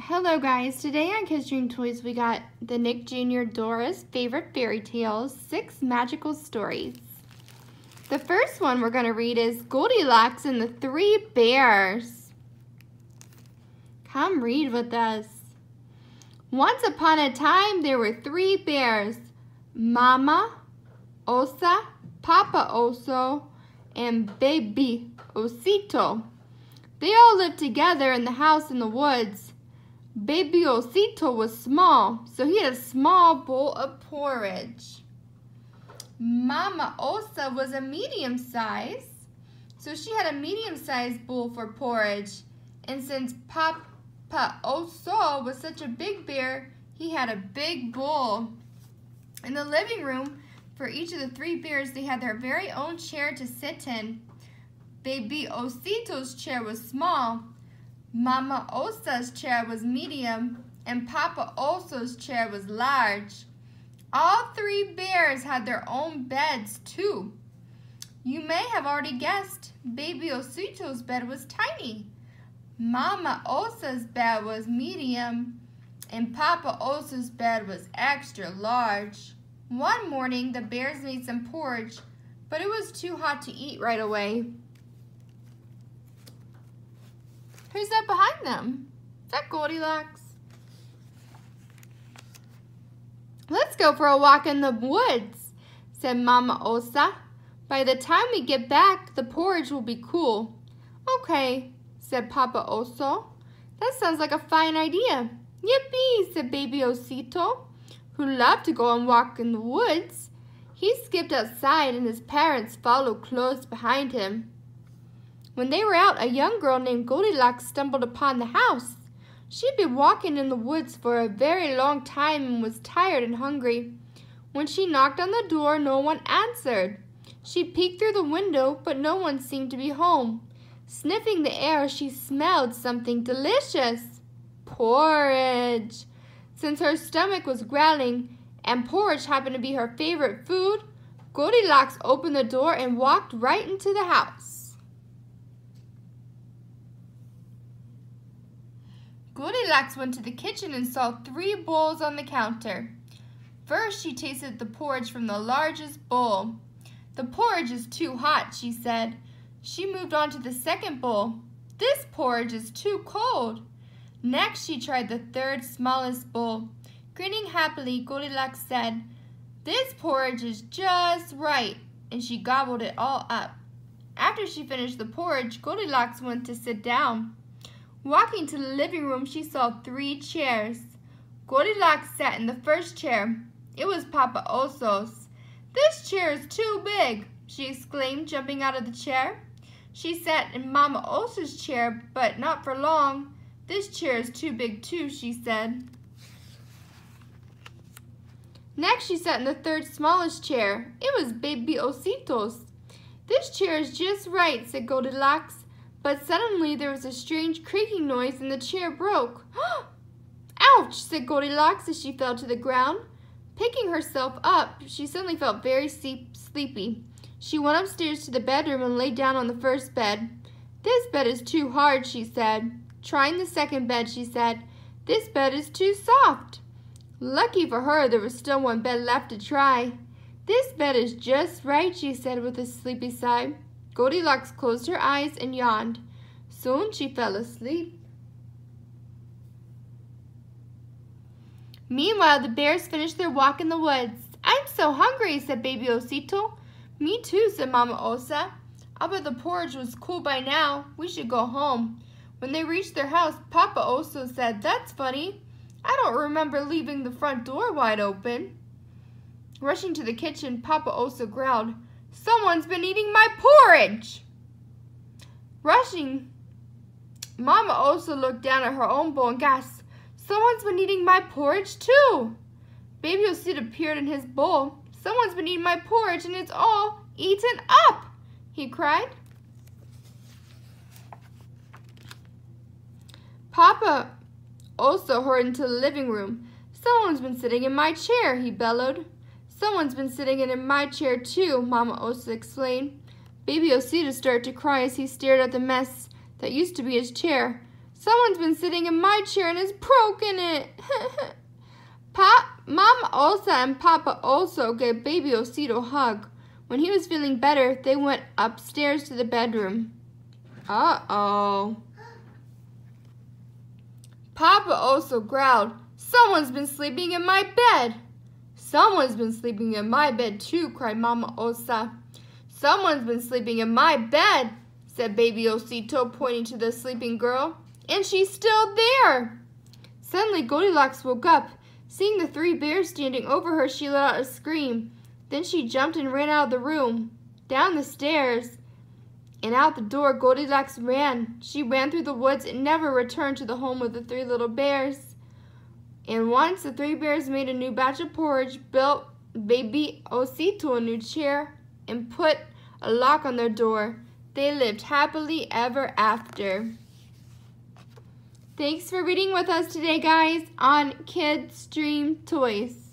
Hello guys, today on Kids Dream Toys we got the Nick Jr. Dora's Favorite Fairy Tales, 6 magical stories. The first one we're going to read is Goldilocks and the 3 Bears. Come read with us. Once upon a time there were 3 bears, Mama Osa, Papa Oso, and Baby Osito. They all lived together in the house in the woods. Baby Osito was small, so he had a small bowl of porridge. Mama Osa was a medium size, so she had a medium-sized bowl for porridge. And since Papa Oso was such a big bear, he had a big bowl. In the living room, for each of the 3 bears, they had their very own chair to sit in. Baby Osito's chair was small, Mama Osa's chair was medium, and Papa Oso's chair was large. All 3 bears had their own beds too. You may have already guessed, Baby Osito's bed was tiny. Mama Osa's bed was medium, and Papa Oso's bed was extra large. One morning, the bears made some porridge, but it was too hot to eat right away. Who's that behind them? Is that Goldilocks? Let's go for a walk in the woods, said Mama Osa. By the time we get back, the porridge will be cool. Okay, said Papa Oso. That sounds like a fine idea. Yippee, said Baby Osito, who loved to go and walk in the woods. He skipped outside and his parents followed close behind him. When they were out, a young girl named Goldilocks stumbled upon the house. She had been walking in the woods for a very long time and was tired and hungry. When she knocked on the door, no one answered. She peeked through the window, but no one seemed to be home. Sniffing the air, she smelled something delicious. Porridge. Since her stomach was growling and porridge happened to be her favorite food, Goldilocks opened the door and walked right into the house. Goldilocks went to the kitchen and saw 3 bowls on the counter. First, she tasted the porridge from the largest bowl. The porridge is too hot, she said. She moved on to the second bowl. This porridge is too cold. Next, she tried the 3rd smallest bowl. Grinning happily, Goldilocks said, "This porridge is just right," and she gobbled it all up. After she finished the porridge, Goldilocks went to sit down. Walking to the living room, she saw 3 chairs. Goldilocks sat in the first chair. It was Papa Oso's. "This chair is too big," she exclaimed, jumping out of the chair. She sat in Mama Oso's chair, but not for long. "This chair is too big too," she said. Next, she sat in the 3rd smallest chair. It was Baby Osito's. "This chair is just right," said Goldilocks. But suddenly there was a strange creaking noise and the chair broke. "Ouch," said Goldilocks as she fell to the ground. Picking herself up, she suddenly felt very sleepy. She went upstairs to the bedroom and lay down on the first bed. "This bed is too hard," she said. Trying the second bed, she said, "This bed is too soft." Lucky for her, there was still one bed left to try. "This bed is just right," she said with a sleepy sigh. Goldilocks closed her eyes and yawned. Soon she fell asleep. Meanwhile, the bears finished their walk in the woods. "I'm so hungry," said Baby Osito. "Me too," said Mama Osa. "I'll bet the porridge was cool by now. We should go home." When they reached their house, Papa Oso said, "That's funny. I don't remember leaving the front door wide open." Rushing to the kitchen, Papa Oso growled, "Someone's been eating my porridge!" Rushing, Mama Oso looked down at her own bowl and gasped, "Someone's been eating my porridge too!" Baby Osito appeared in his bowl. "Someone's been eating my porridge and it's all eaten up!" he cried. Papa Oso hurried into the living room. "Someone's been sitting in my chair," he bellowed. "Someone's been sitting in my chair too," Mama Osa explained. Baby Osito started to cry as he stared at the mess that used to be his chair. Someone's been sitting in my chair and has broken it. Mama Osa and Papa Oso gave Baby Osito a hug. When he was feeling better, they went upstairs to the bedroom. Uh-oh. Papa Oso growled, "Someone's been sleeping in my bed." "Someone's been sleeping in my bed too," cried Mama Osa. "Someone's been sleeping in my bed," said Baby Osito, pointing to the sleeping girl. "And she's still there." Suddenly Goldilocks woke up. Seeing the three bears standing over her, she let out a scream. Then she jumped and ran out of the room, down the stairs, and out the door. Goldilocks ran. She ran through the woods and never returned to the home of the three little bears. And once the three bears made a new batch of porridge, built Baby Osito a new chair, and put a lock on their door. They lived happily ever after. Thanks for reading with us today, guys, on Kids Dream Toys.